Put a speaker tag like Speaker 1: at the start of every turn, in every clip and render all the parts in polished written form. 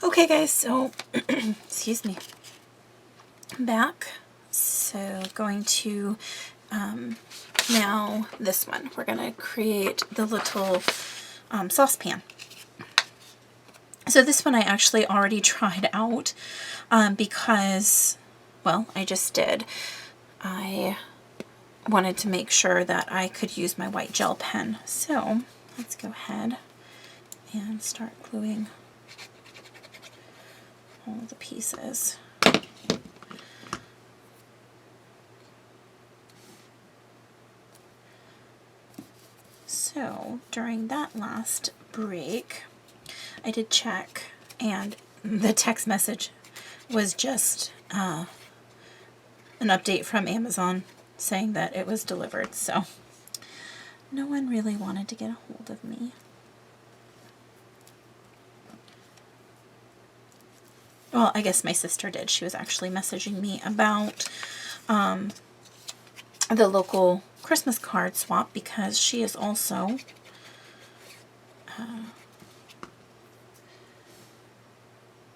Speaker 1: Okay guys, so excuse me, I'm back. So going to now this one, we're going to create the little saucepan. So this one I actually already tried out because, well, I just did. I wanted to make sure that I could use my white gel pen. So let's go ahead and start gluing all the pieces. So during that last break, I did check, and the text message was just an update from Amazon saying that it was delivered. So no one really wanted to get a hold of me. Well, I guess my sister did. She was actually messaging me about the local Christmas card swap because she is also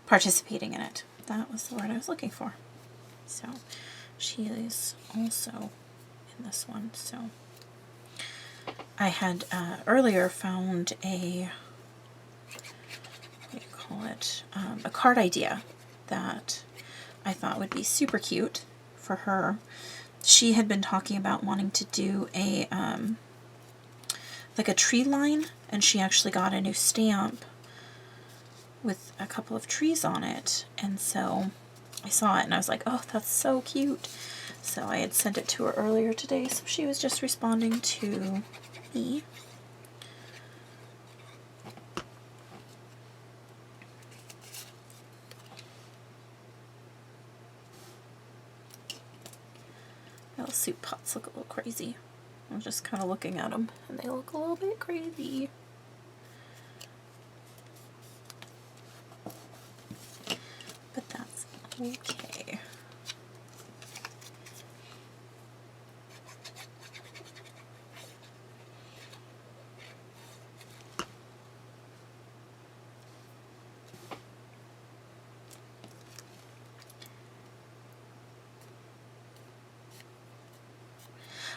Speaker 1: participating in it. That was the word I was looking for. So she is also in this one. So I had earlier found a, what do you call it, a card idea that I thought would be super cute for her. She had been talking about wanting to do a like a tree line, and she actually got a new stamp with a couple of trees on it, and so I saw it and I was like, oh, that's so cute. So I had sent it to her earlier today, so she was just responding to me. My little soup pots look a little crazy. I'm just kind of looking at them and they look a little bit crazy. But that's okay.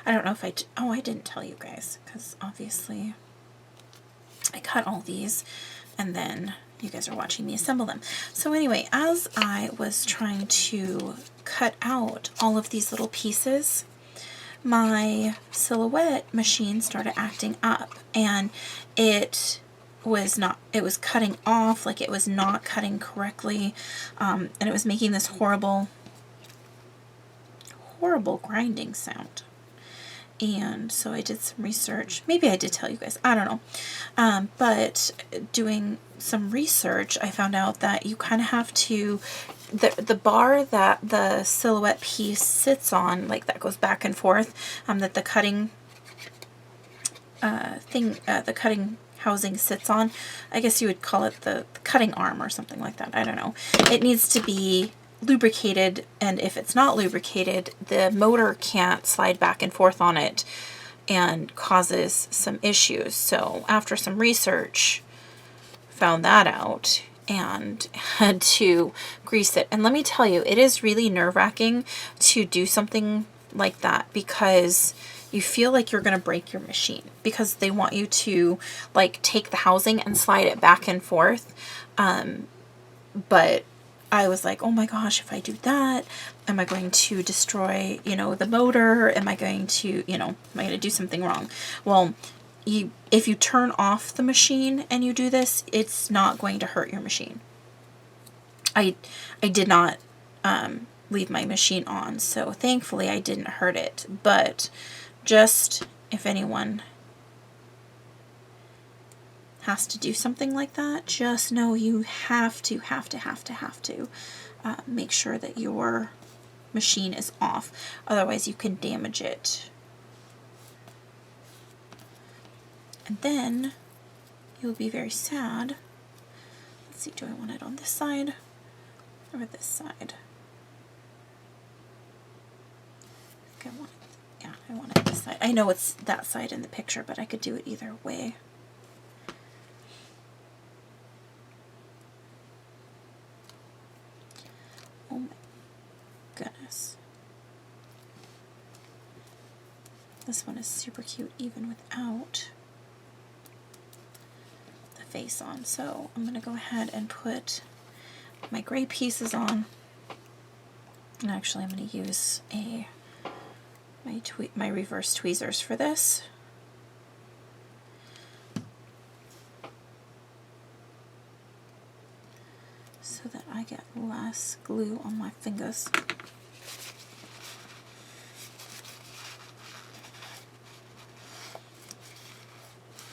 Speaker 1: I don't know if I didn't tell you guys, because obviously I cut all these and then you guys are watching me assemble them. So anyway, as I was trying to cut out all of these little pieces, my silhouette machine started acting up, and it was cutting off, like it was not cutting correctly, and it was making this horrible grinding sound. And so I did some research. Maybe I did tell you guys, I don't know. But doing some research, I found out that you kind of have to, the bar that the silhouette piece sits on, like that goes back and forth, that the cutting the cutting housing sits on, I guess you would call it the cutting arm or something like that. I don't know. It needs to be lubricated, and if it's not lubricated, the motor can't slide back and forth on it and causes some issues. So after some research, found that out and had to grease it. And let me tell you, it is really nerve-wracking to do something like that because you feel like you're going to break your machine, because they want you to like take the housing and slide it back and forth. But I was like, oh my gosh, if I do that, am I going to destroy, the motor? Am I going to, am I going to do something wrong? Well, if you turn off the machine and you do this, it's not going to hurt your machine. I did not leave my machine on, so thankfully I didn't hurt it. But just if anyone has to do something like that, just know you have to make sure that your machine is off. Otherwise you can damage it. And then you'll be very sad. Let's see, do I want it on this side or this side? I want it this side. I know it's that side in the picture, but I could do it either way. Oh my goodness. This one is super cute even without the face on. So I'm going to go ahead and put my gray pieces on. And actually I'm going to use my reverse tweezers for this. So that I get less glue on my fingers.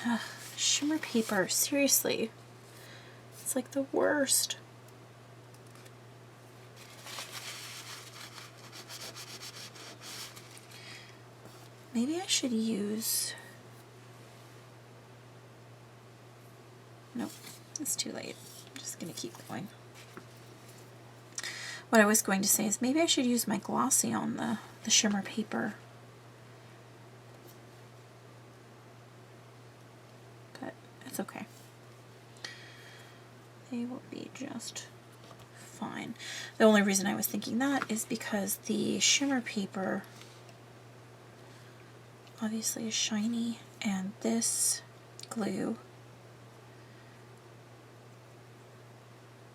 Speaker 1: Ugh, shimmer paper, seriously. It's like the worst. Maybe I should use... Nope, it's too late. I'm just going to keep going. What I was going to say is maybe I should use my glossy on the shimmer paper. But it's okay. They will be just fine. The only reason I was thinking that is because the shimmer paper obviously is shiny, and this glue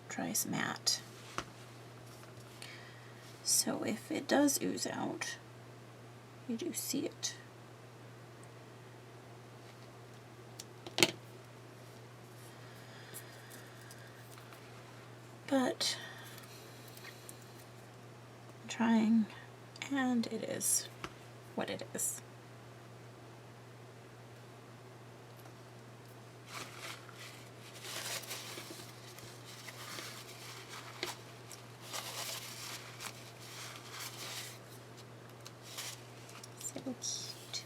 Speaker 1: dries matte. So if it does ooze out, you do see it. But I'm trying, and it is what it is. So cute.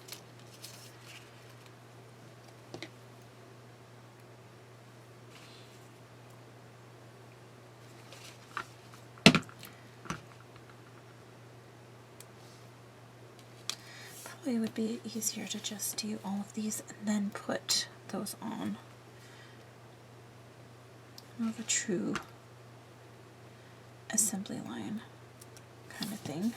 Speaker 1: Probably would be easier to just do all of these and then put those on. More of a true assembly line kind of thing.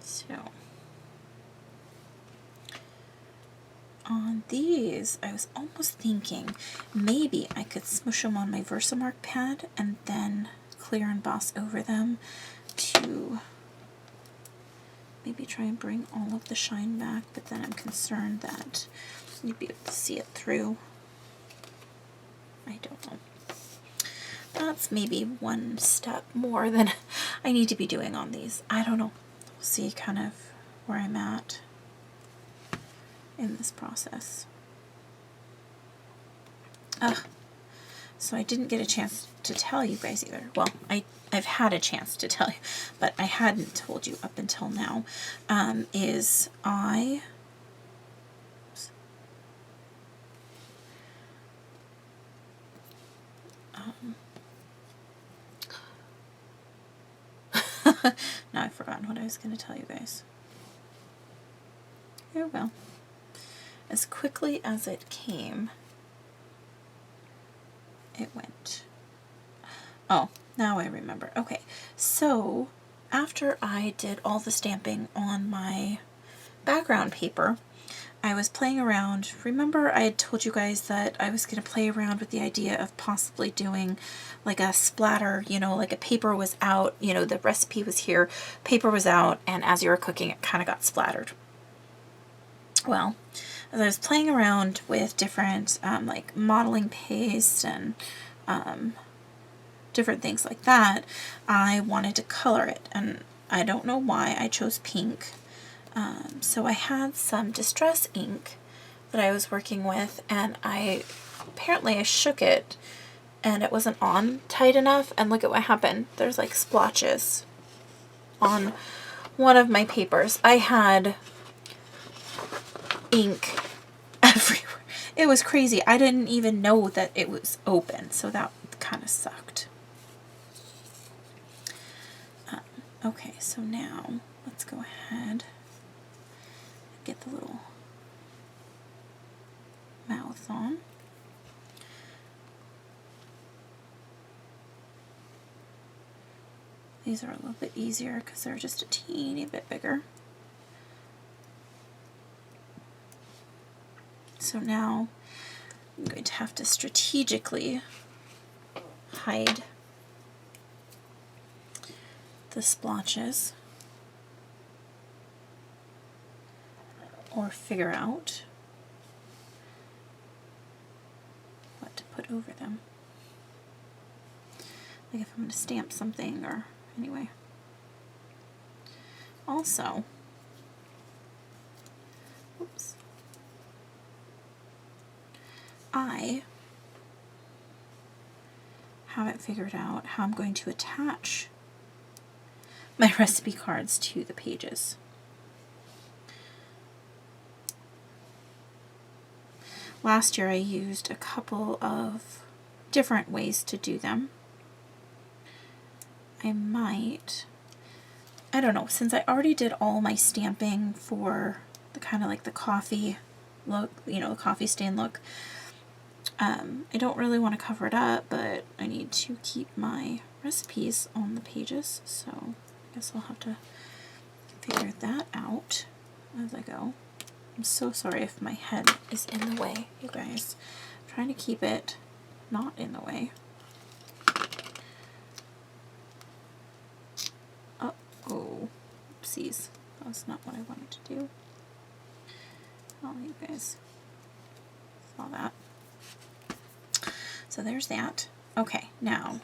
Speaker 1: So on these, I was almost thinking maybe I could smush them on my Versamark pad and then clear emboss over them to maybe try and bring all of the shine back, but then I'm concerned that you'd be able to see it through. I don't know. That's maybe one step more than I need to be doing on these. I don't know. We'll see kind of where I'm at in this process. So I didn't get a chance to tell you guys either. Well, I've had a chance to tell you, but I hadn't told you up until now, is I... now I've forgotten what I was going to tell you guys. Oh well. As quickly as it came, it went. Oh, now I remember. Okay, so after I did all the stamping on my background paper, I was playing around. Remember I had told you guys that I was going to play around with the idea of possibly doing like a splatter, you know, like a paper was out, you know, the recipe was here, paper was out, and as you were cooking it kind of got splattered. Well, as I was playing around with different like modeling paste and different things like that, I wanted to color it, and I don't know why I chose pink. So I had some distress ink that I was working with, and apparently I shook it and it wasn't on tight enough, and look at what happened. There's like splotches on one of my papers. I had ink everywhere. It was crazy. I didn't even know that it was open, so that kind of sucked. Okay, so now let's go ahead and get the little mouth on. These are a little bit easier because they're just a teeny bit bigger. So now I'm going to have to strategically hide the splotches or figure out what to put over them. Like if I'm going to stamp something, or anyway. Also, oops, I haven't figured out how I'm going to attach my recipe cards to the pages. Last year I used a couple of different ways to do them. I don't know, since I already did all my stamping for the kind of like the coffee look, you know, the coffee stain look, I don't really want to cover it up, but I need to keep my recipes on the pages, so I guess I'll have to figure that out as I go. I'm so sorry if my head is in the way, you guys. I'm trying to keep it not in the way. Oh, oopsies. That's not what I wanted to do. Oh, you guys saw that. So there's that. Okay, now,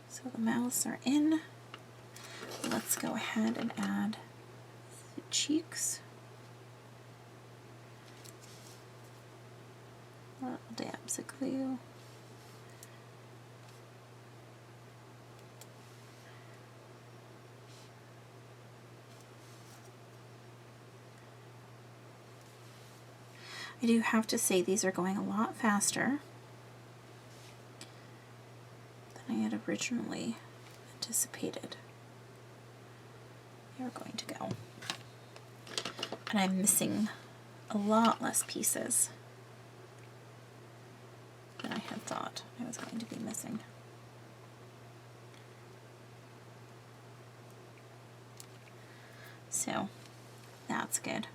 Speaker 1: so the mouths are in. Let's go ahead and add the cheeks. Little dabs of glue. I do have to say these are going a lot faster than I had originally anticipated they were going to go. And I'm missing a lot less pieces than I had thought I was going to be missing. So that's good.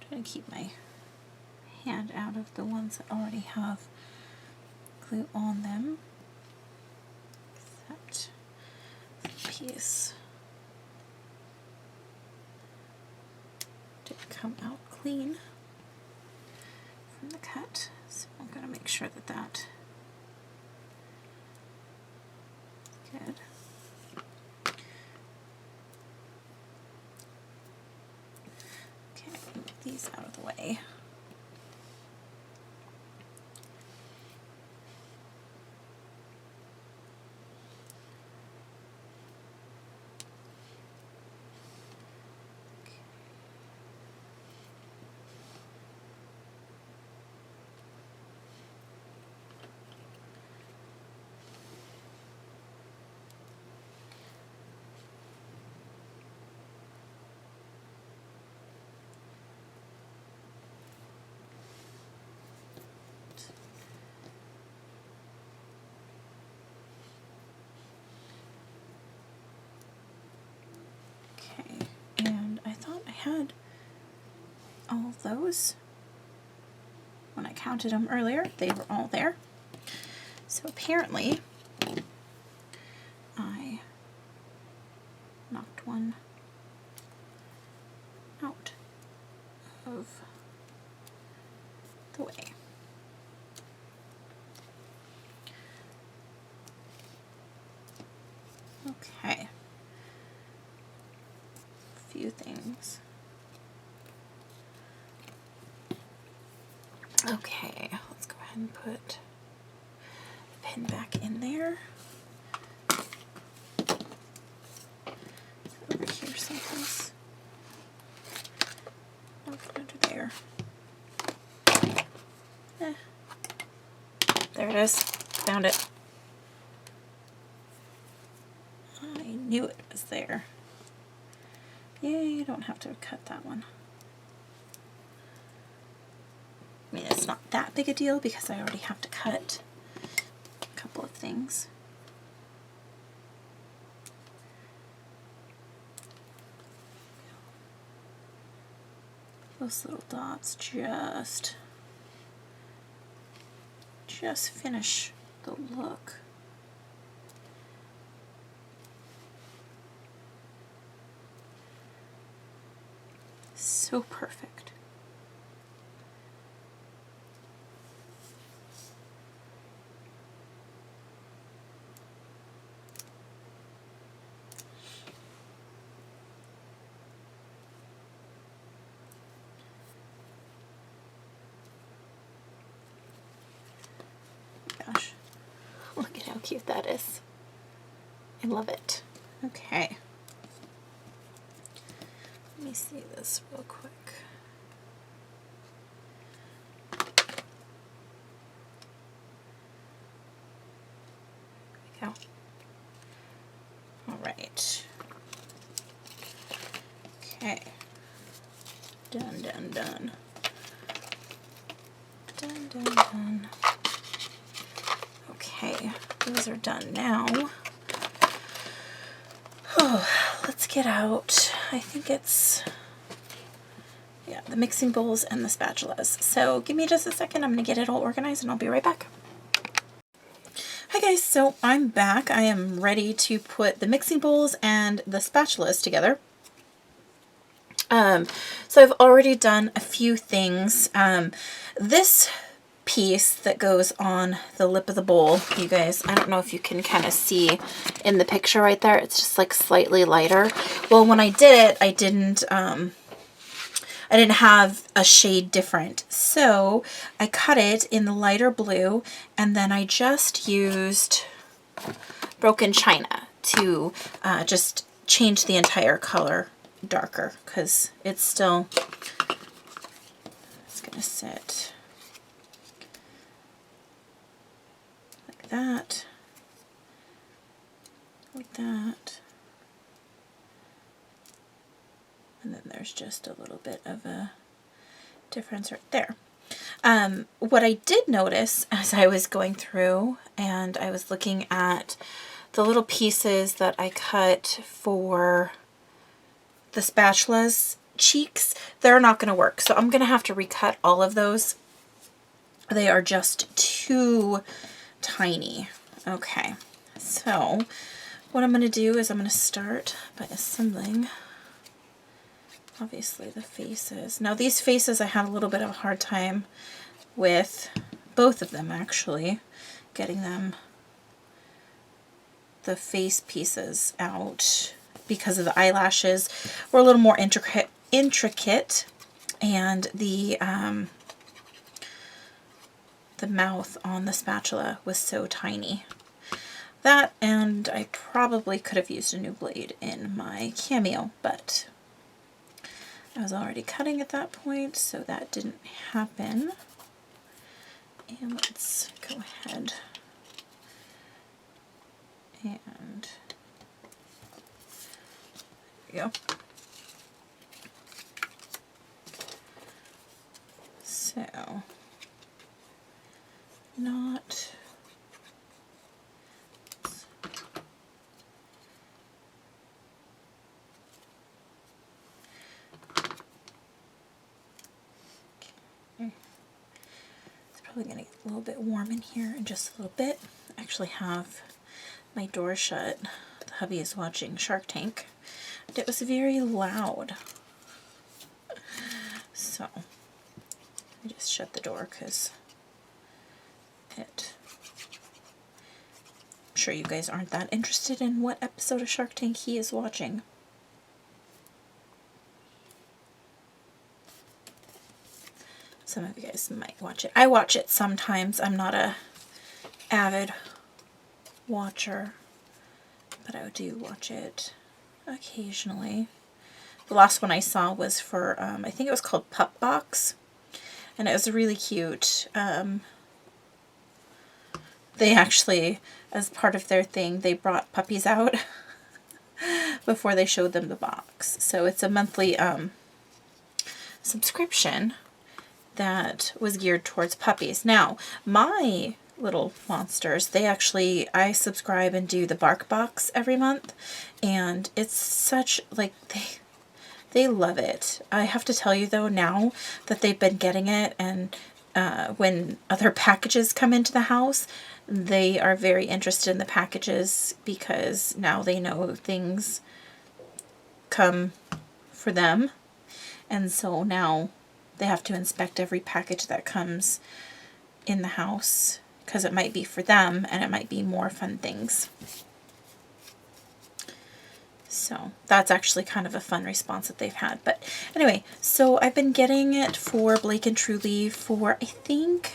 Speaker 1: Trying to keep my hand out of the ones that already have glue on them, except the piece did come out clean from the cut, so I'm going to make sure that that is good. Move these out of the way. Had all of those. When I counted them earlier, they were all there. So apparently, I knocked one out of the way. Okay. A few things. Okay, let's go ahead and put the pin back in there. Over here someplace. Nope, under there. There it is. Found it. I knew it was there. Yay, I don't have to cut that one. I mean, it's not that big a deal because I already have to cut a couple of things. Those little dots just finish the look. So perfect. Gosh, look at how cute that is. I love it. Okay. Let me see this real quick. There we go. All right. Okay. Done, done, done. Done, done, done. Okay, those are done now. Oh, let's get out. I think it's, yeah, the mixing bowls and the spatulas. So give me just a second. I'm going to get it all organized and I'll be right back. Hi guys, so I'm back. I am ready to put the mixing bowls and the spatulas together. So I've already done a few things. This piece that goes on the lip of the bowl, you guys, I don't know if you can kind of see in the picture right there, it's just like slightly lighter. Well, when I did it, I didn't have a shade different, so I cut it in the lighter blue, and then I just used broken china to just change the entire color darker, because it's gonna sit like that, like that, and then there's just a little bit of a difference right there. What I did notice as I was going through and I was looking at the little pieces that I cut for the spatula's cheeks, they're not going to work. So I'm going to have to recut all of those. They are just too tiny. Okay, so what I'm going to do is I'm going to start by assembling, obviously, the faces. Now these faces I have a little bit of a hard time with, both of them actually, getting them, the face pieces out, because of the eyelashes were a little more intricate, and the mouth on the spatula was so tiny. That, and I probably could have used a new blade in my Cameo, but I was already cutting at that point, so that didn't happen. And let's go ahead and there we go. So, not, okay. It's probably going to get a little bit warm in here in just a little bit. I actually have my door shut. The hubby is watching Shark Tank. It was very loud, so I just shut the door because I'm sure you guys aren't that interested in what episode of Shark Tank he is watching. Some of you guys might watch it. I watch it sometimes. I'm not a avid watcher, but I do watch it occasionally. The last one I saw was for, I think it was called Pup Box, and it was really cute. They actually, as part of their thing, they brought puppies out before they showed them the box. So it's a monthly subscription that was geared towards puppies. Now, my little monsters, they actually, I subscribe and do the Bark Box every month, and it's such, like, they love it. I have to tell you though, now that they've been getting it, and when other packages come into the house, they are very interested in the packages because now they know things come for them. And so now they have to inspect every package that comes in the house because it might be for them and it might be more fun things. So that's actually kind of a fun response that they've had. But anyway, so I've been getting it for Blake and Truly for, I think,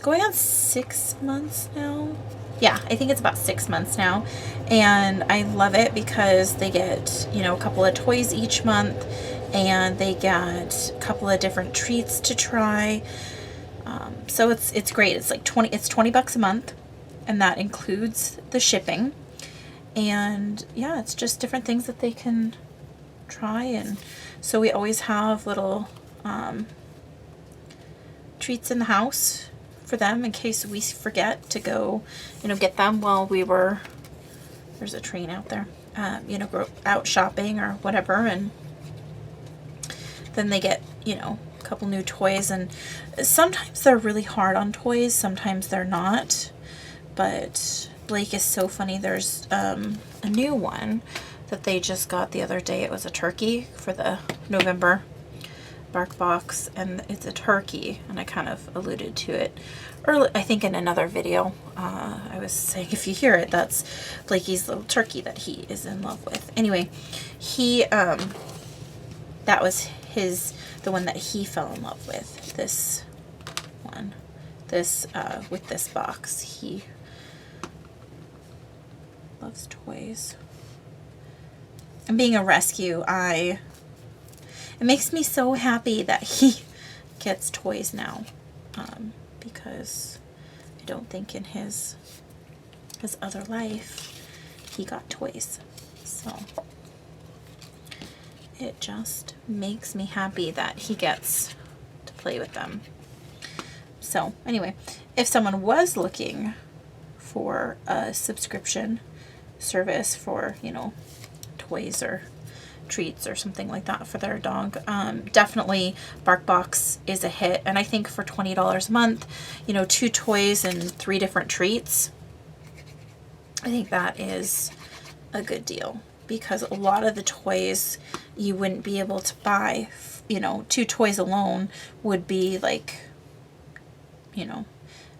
Speaker 1: going on 6 months now. Yeah, I think it's about 6 months now. And I love it because they get, you know, a couple of toys each month, and they get a couple of different treats to try. So it's great. It's like 20 bucks a month, and that includes the shipping. And yeah, it's just different things that they can try. And so we always have little treats in the house for them in case we forget to go, you know, get them while we were, there's a train out there, you know, go out shopping or whatever. And then they get, you know, a couple new toys. And sometimes they're really hard on toys, sometimes they're not. But Blake is so funny. There's a new one that they just got the other day. It was a turkey for the November Bark Box, and it's a turkey, and I kind of alluded to it early, I think in another video. I was saying if you hear it, that's Blakey's little turkey that he is in love with. Anyway, he that was the one that he fell in love with. This one, with this box, he loves toys. And being a rescue, it makes me so happy that he gets toys now, because I don't think in his other life he got toys. So it just makes me happy that he gets to play with them. So anyway, if someone was looking for a subscription service for, you know, toys or treats or something like that for their dog, definitely BarkBox is a hit. And I think for $20 a month, you know, 2 toys and 3 different treats, I think that is a good deal, because a lot of the toys you wouldn't be able to buy. You know, 2 toys alone would be like, you know,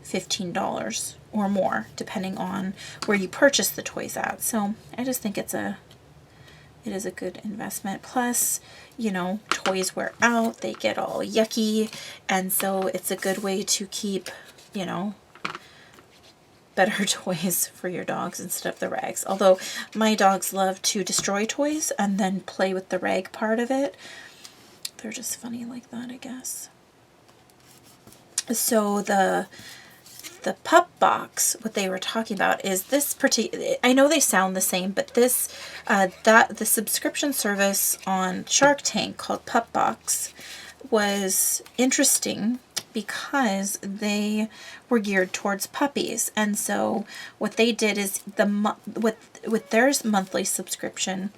Speaker 1: $15 or more depending on where you purchase the toys at. So I just think it is a good investment. Plus, you know, toys wear out, they get all yucky, and so it's a good way to keep, you know, better toys for your dogs instead of the rags. Although my dogs love to destroy toys and then play with the rag part of it. They're just funny like that, I guess. So the Pup Box, what they were talking about is this particular, I know they sound the same, but this, the subscription service on Shark Tank called Pup Box was interesting because they were geared towards puppies. And so what they did is with their monthly subscription,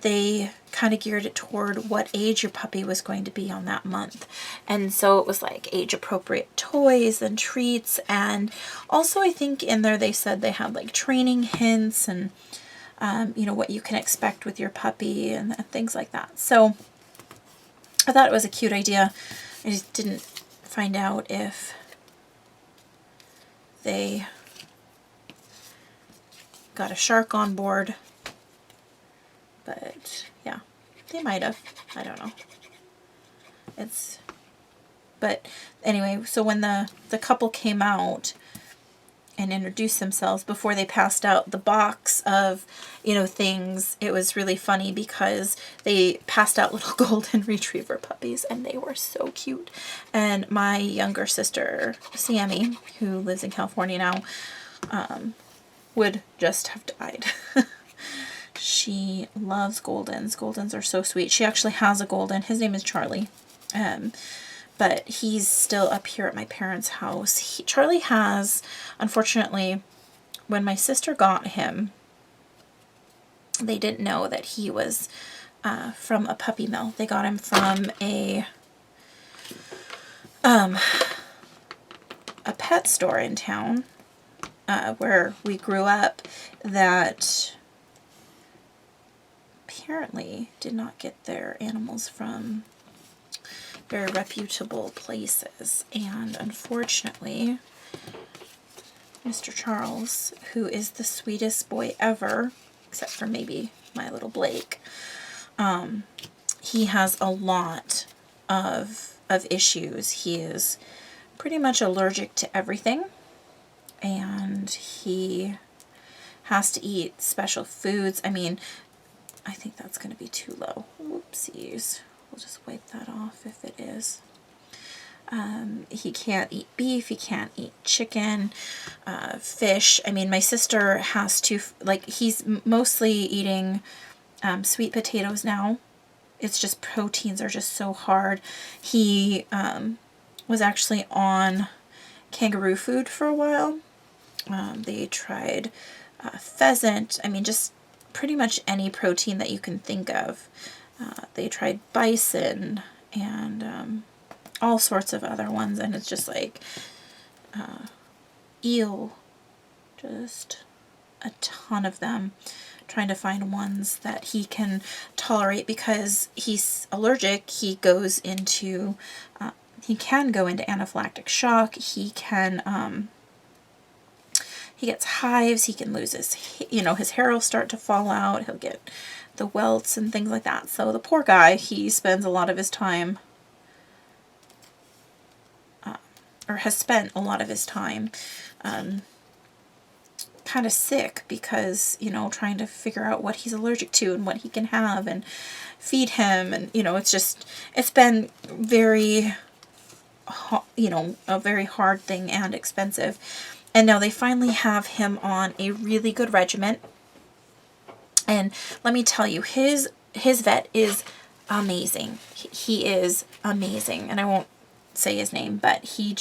Speaker 1: they kind of geared it toward what age your puppy was going to be on that month. And so it was like age appropriate toys and treats. And also I think in there they said they had like training hints and, you know, what you can expect with your puppy and things like that. So I thought it was a cute idea. I just didn't find out if they got a shark on board. But yeah, They might have. I don't know. But anyway, so when the couple came out and introduced themselves before they passed out the box of, things, it was really funny because they passed out little golden retriever puppies and they were so cute. And my younger sister, Sammy, who lives in California now, would just have died. She loves Goldens. Goldens are so sweet. She actually has a Golden. His name is Charlie. But he's still up here at my parents' house. Charlie has, unfortunately, when my sister got him, they didn't know that he was from a puppy mill. They got him from a pet store in town where we grew up that apparently did not get their animals from very reputable places. And unfortunately, Mr. Charles, who is the sweetest boy ever, except for maybe my little Blake, he has a lot of issues. He is pretty much allergic to everything, and he has to eat special foods. I mean, I think that's going to be too low. Whoopsies. We'll just wipe that off if it is. He can't eat beef. He can't eat chicken, fish. I mean, my sister has to, he's mostly eating sweet potatoes now. It's just proteins are just so hard. He was actually on kangaroo food for a while. They tried pheasant. I mean, just pretty much any protein that you can think of. They tried bison and all sorts of other ones, and it's just like eel, just a ton of them, trying to find ones that he can tolerate because he's allergic. He goes into, he can go into anaphylactic shock. He can, he gets hives. He can lose his, his hair will start to fall out. He'll get the welts and things like that. So the poor guy, he spends a lot of his time, or has spent a lot of his time, kind of sick because, trying to figure out what he's allergic to and what he can have and feed him. And, it's been very, a very hard thing and expensive. And now they finally have him on a really good regimen. And let me tell you, his vet is amazing. He is amazing. And I won't say his name, but he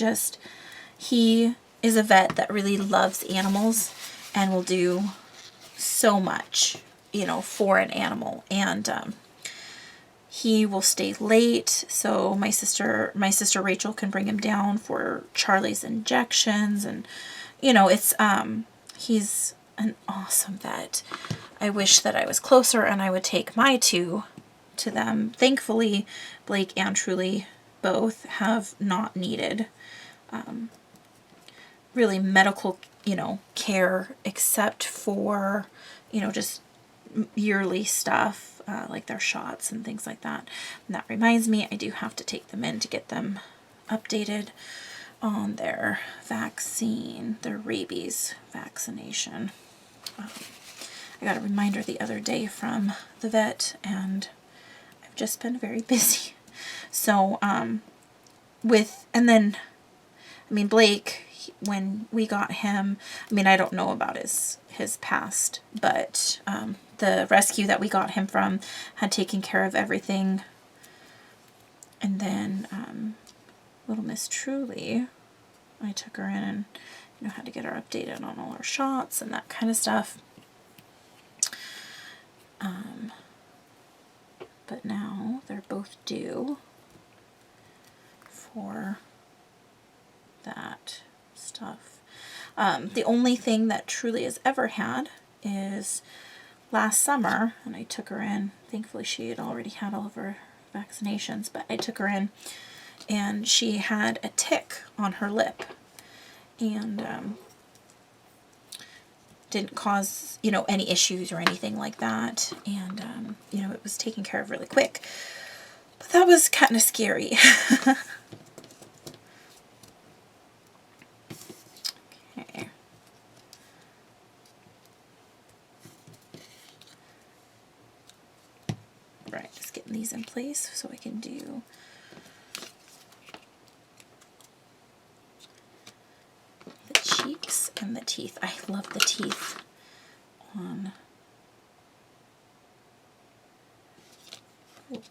Speaker 1: is a vet that really loves animals and will do so much, for an animal. And he will stay late, so my sister Rachel can bring him down for Charlie's injections. And it's he's an awesome vet. I wish that I was closer and I would take my two to them. Thankfully, Blake and Truly both have not needed really medical, care, except for, just yearly stuff, like their shots and things like that. And that reminds me, I do have to take them in to get them updated on their vaccine, their rabies vaccination. I got a reminder the other day from the vet, and I've just been very busy. So, Blake, when we got him, I don't know about his past, but the rescue that we got him from had taken care of everything. And then little Miss Truly, I took her in and had to get her updated on all her shots and that kind of stuff. But now they're both due for that stuff. The only thing that Truly has ever had is last summer, and I took her in. Thankfully, she had already had all of her vaccinations, but I took her in, and she had a tick on her lip, and didn't cause, you know, any issues or anything like that. And, you know, it was taken care of really quick. But that was kind of scary. Okay. Right, just getting these in place so I can do the cheeks and the teeth. I love the teeth on. Ooh.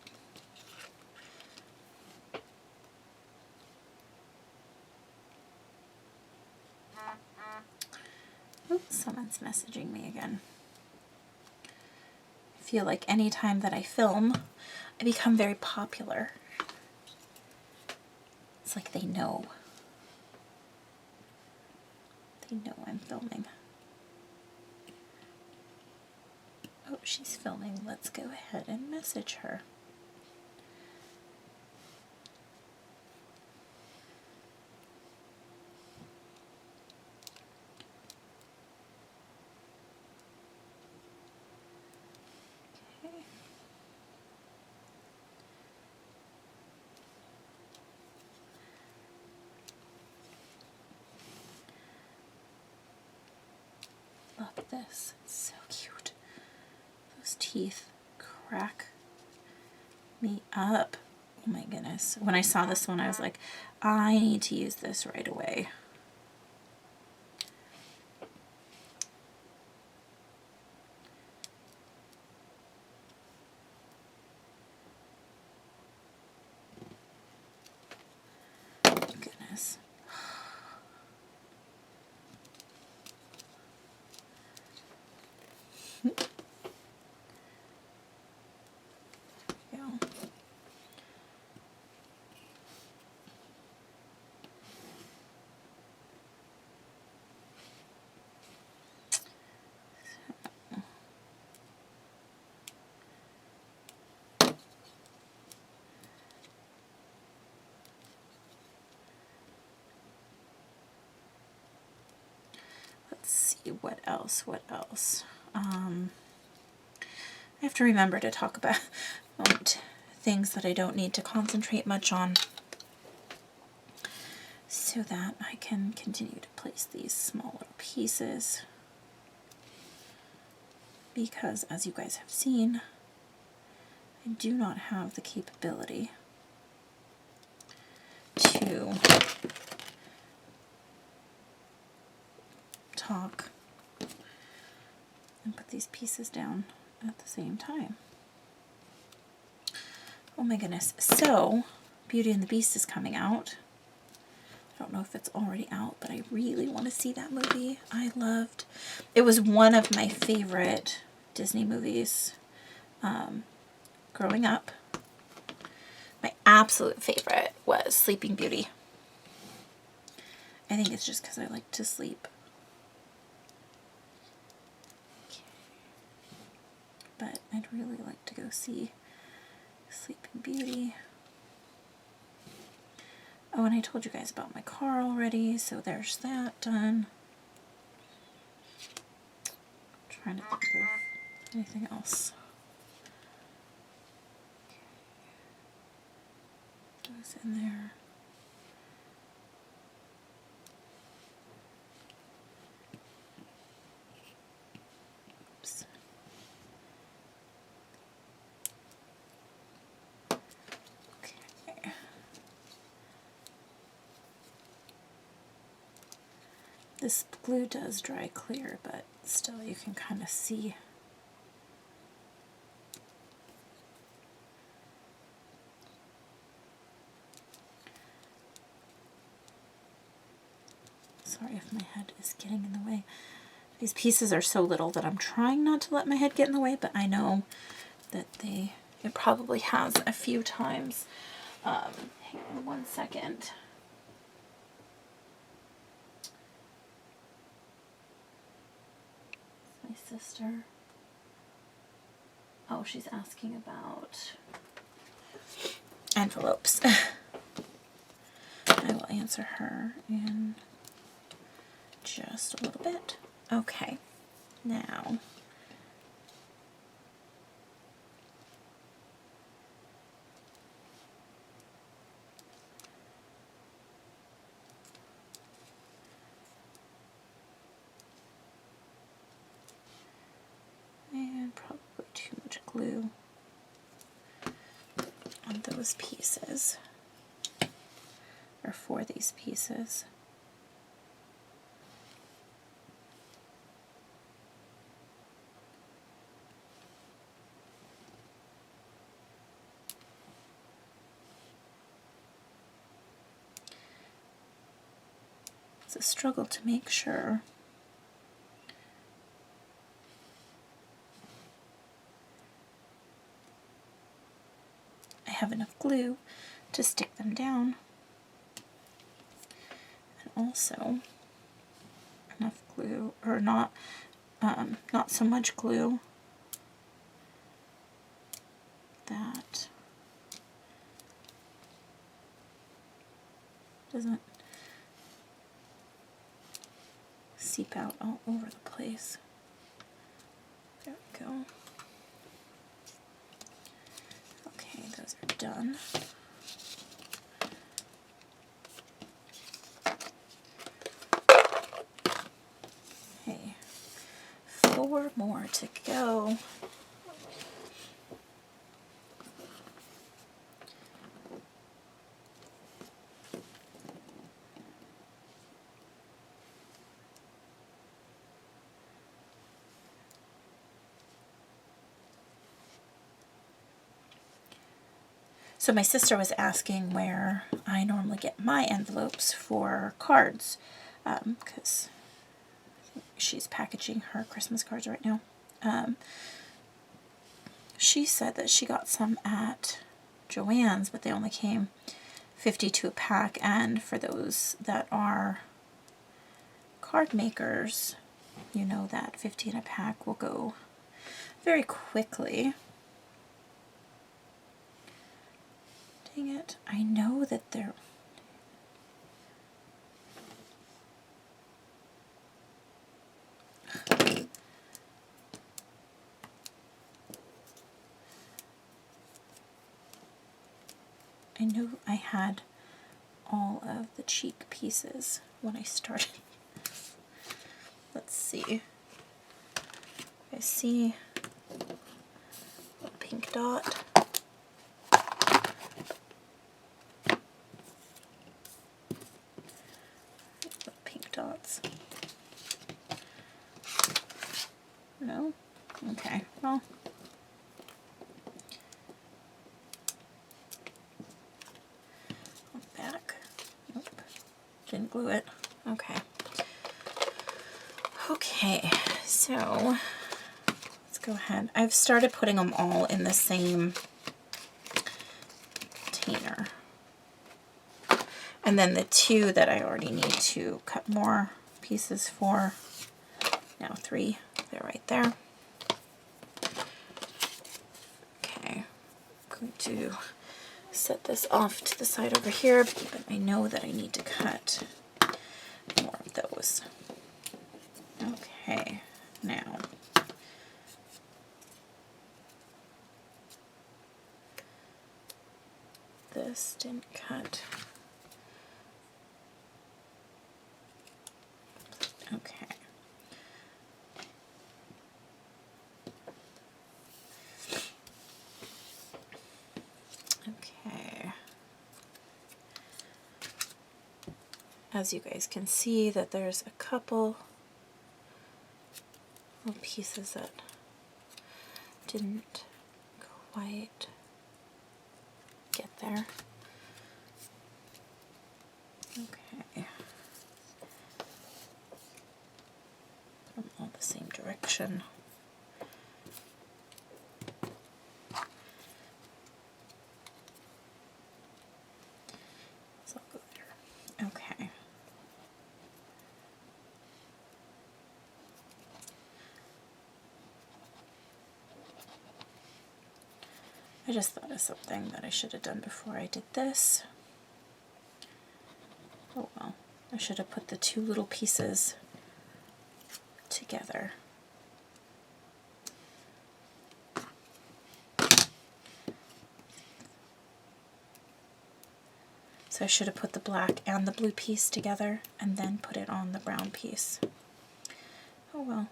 Speaker 1: Oops, someone's messaging me again. I feel like anytime that I film, I become very popular. It's like they know. They know I'm filming. Oh, she's filming. Let's go ahead and message her. Okay. Love this. It's so cute. Those teeth crack me up. Oh my goodness. When I saw this one, I was like, I need to use this right away. Goodness. There we go. Let's see, what else? I have to remember to talk about things that I don't need to concentrate much on so that I can continue to place these smaller pieces, because as you guys have seen, I do not have the capability to talk and put these pieces down at the same time. Oh my goodness. So, Beauty and the Beast is coming out. I don't know if it's already out, but I really want to see that movie. It was one of my favorite Disney movies growing up. My absolute favorite was Sleeping Beauty. I think it's just because I like to sleep. But I'd really like to go see Sleeping Beauty. Oh, and I told you guys about my car already, so there's that done. I'm trying to think of anything else. Those in there. Oops. Okay. This glue does dry clear, but still you can kind of see. Sorry if my head is getting in the way. These pieces are so little that I'm trying not to let my head get in the way, but I know that it probably has a few times. Hang on one second. My sister. Oh, she's asking about envelopes. I will answer her in just a little bit. Okay. Now, and probably too much glue on those pieces, or for these pieces. It's a struggle to make sure I have enough glue to stick them down, and also enough glue, or not so much glue that doesn't seep out all over the place. There we go. Okay, those are done. Okay, 4 more to go. So my sister was asking where I normally get my envelopes for cards, because she's packaging her Christmas cards right now. She said that she got some at Joann's, but they only came 52 a pack, and for those that are card makers, you know that 15 a pack will go very quickly. Dang it, I know that they're... I knew I had all of the cheek pieces when I started. Let's see. I see a pink dot. Pink dots. No? Okay, well. Back. Nope. Didn't glue it. Okay. Okay, so let's go ahead. I've started putting them all in the same container. And then the 2 that I already need to cut more pieces for, now 3, they're right there. Okay, I'm going to set this off to the side over here, but I know that I need to cut more of those. Okay, now this didn't cut. Okay. Okay. As you guys can see, that there's a couple of pieces that didn't quite get there. Okay. Put them all the same direction. So I'll go there. Okay. I just thought of something that I should have done before I did this. Oh well, I should have put the 2 little pieces together. So I should have put the black and the blue piece together and then put it on the brown piece. Oh well.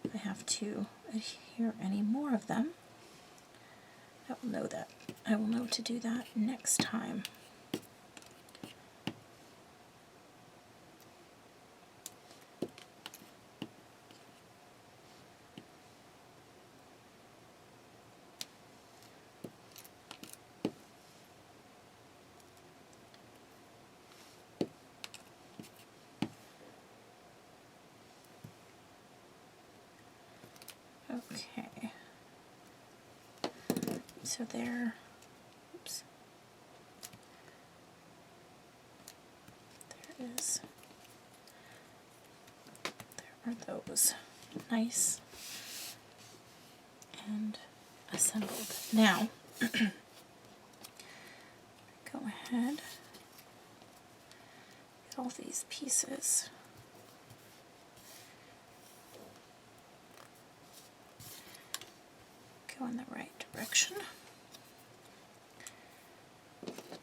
Speaker 1: If I have to adhere any more of them, I will know that. I will know to do that next time. Okay. So there, oops. There is, there are those. Nice and assembled. Now, go ahead, get all these pieces. Go in the right direction.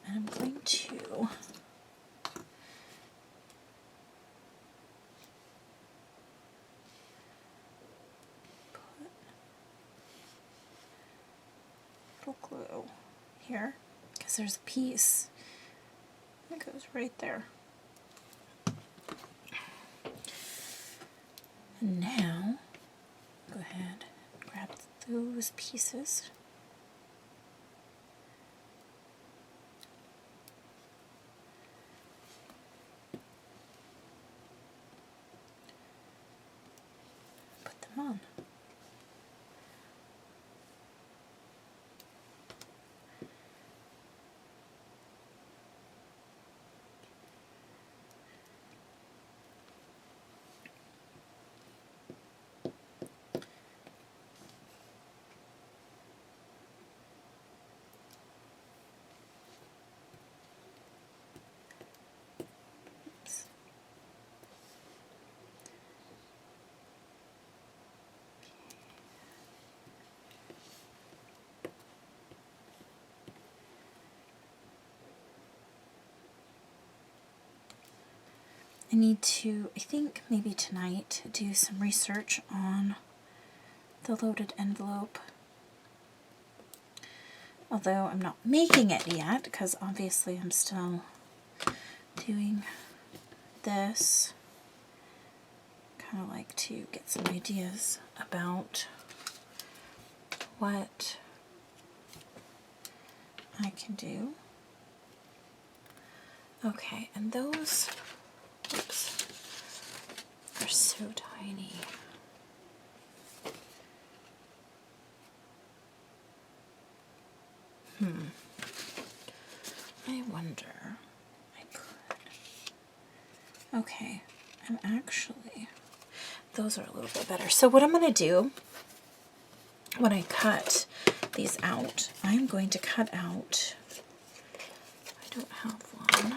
Speaker 1: And I'm going to put little glue here because there's a piece that goes right there. And now go ahead and grab those pieces. Put them on. I need to, I think maybe tonight, do some research on the loaded envelope. Although I'm not making it yet, because obviously I'm still doing this. Kind of like to get some ideas about what I can do. Okay, and those, oops, are so tiny. I wonder, I could. Okay, I'm actually, those are a little bit better. So what I'm going to do when I cut these out, I'm going to cut out, I don't have one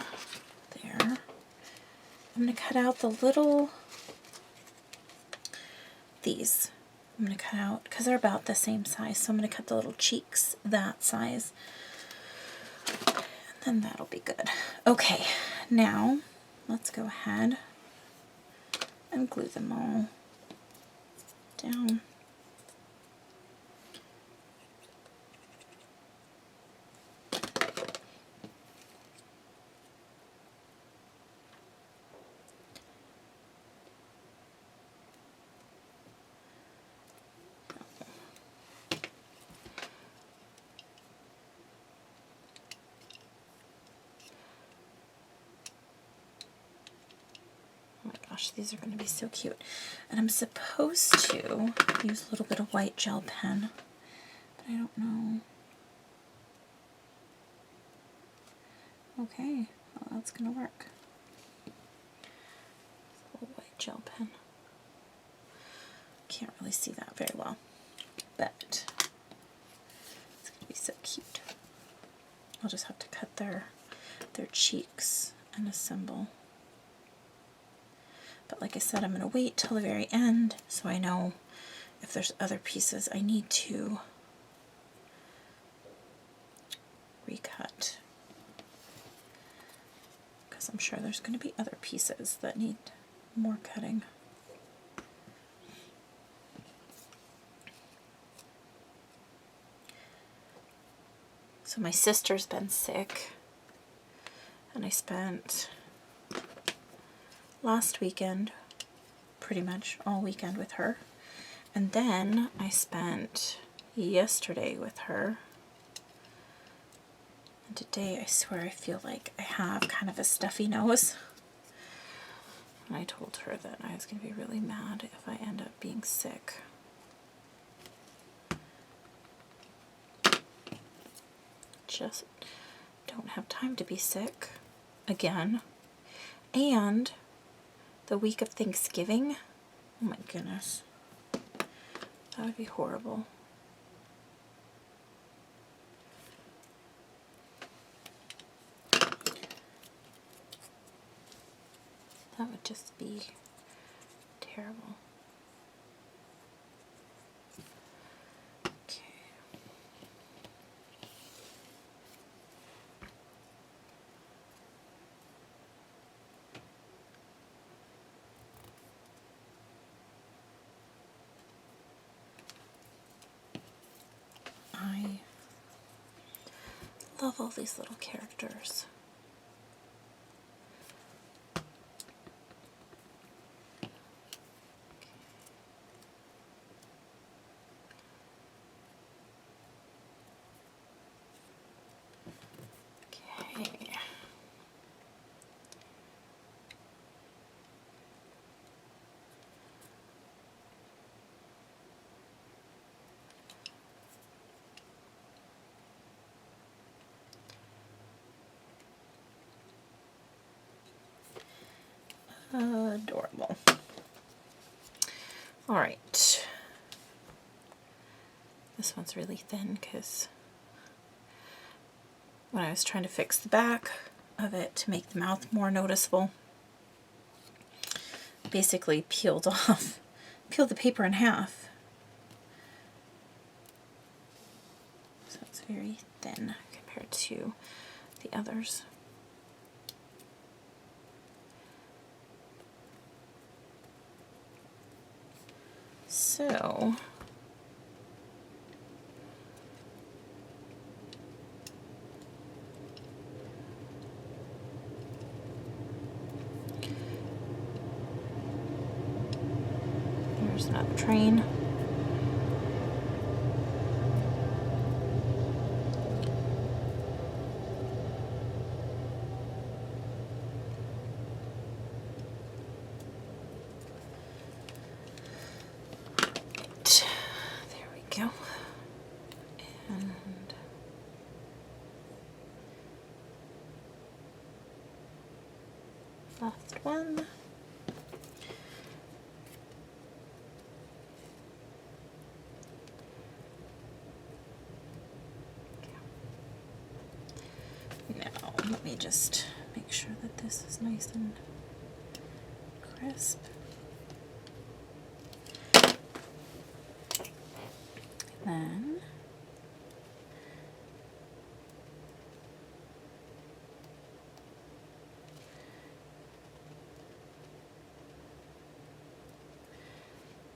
Speaker 1: there. I'm going to cut out the little, these. I'm going to cut out, because they're about the same size, so I'm going to cut the little cheeks that size. And that'll be good. Okay, now let's go ahead and glue them all down. These are going to be so cute. And I'm supposed to use a little bit of white gel pen, but I don't know. Okay, well, that's going to work. A little white gel pen. Can't really see that very well, but it's going to be so cute. I'll just have to cut their cheeks and assemble. But like I said, I'm going to wait till the very end so I know if there's other pieces I need to recut. I'm sure there's going to be other pieces that need more cutting. So my sister's been sick, and I spent last weekend pretty much all weekend with her, and then I spent yesterday with her, and today I swear I feel like I have kind of a stuffy nose. And I told her that I was going to be really mad if I end up being sick. Just don't have time to be sick again. And the week of Thanksgiving, oh my goodness, that would be horrible. That would just be terrible. Okay. I love all these little characters. Okay. Adorable. All right. This one's really thin because when I was trying to fix the back of it to make the mouth more noticeable, basically peeled the paper in half. So it's very thin compared to the others. So there's another train. There we go. And last one. Now, let me just make sure that this is nice and crisp. Then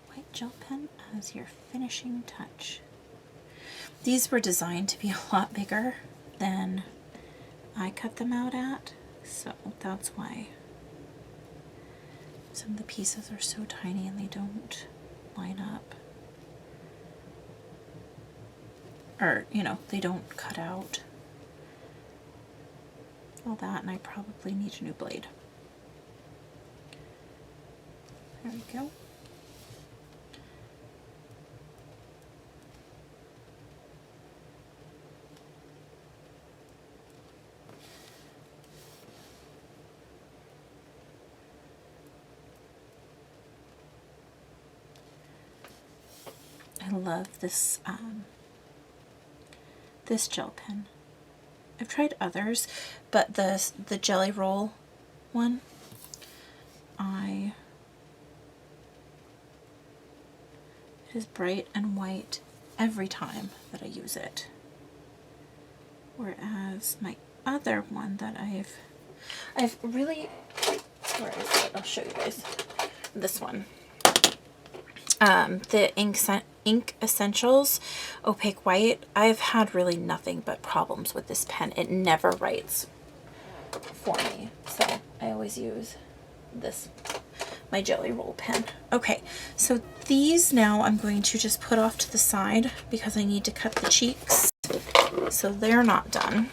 Speaker 1: white gel pen as your finishing touch. These were designed to be a lot bigger than I cut them out at, so that's why some of the pieces are so tiny and they don't line up. Or, you know, they don't cut out. All that, and I probably need a new blade. There we go. I love this this gel pen. I've tried others, but the Jelly Roll one, it is bright and white every time that I use it. Whereas my other one that I've I've really, where is it? I'll show you guys. This one. The Ink Essentials Opaque White. I've had really nothing but problems with this pen. It never writes for me. So I always use this, my Jelly Roll pen. Okay, so these now I'm going to just put off to the side because I need to cut the cheeks. So they're not done.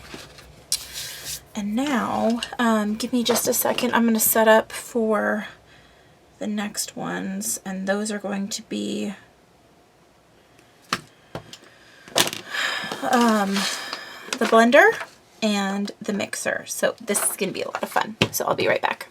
Speaker 1: And now, give me just a second. I'm going to set up for the next ones, and those are going to be the blender and the mixer. So this is going to be a lot of fun. So I'll be right back.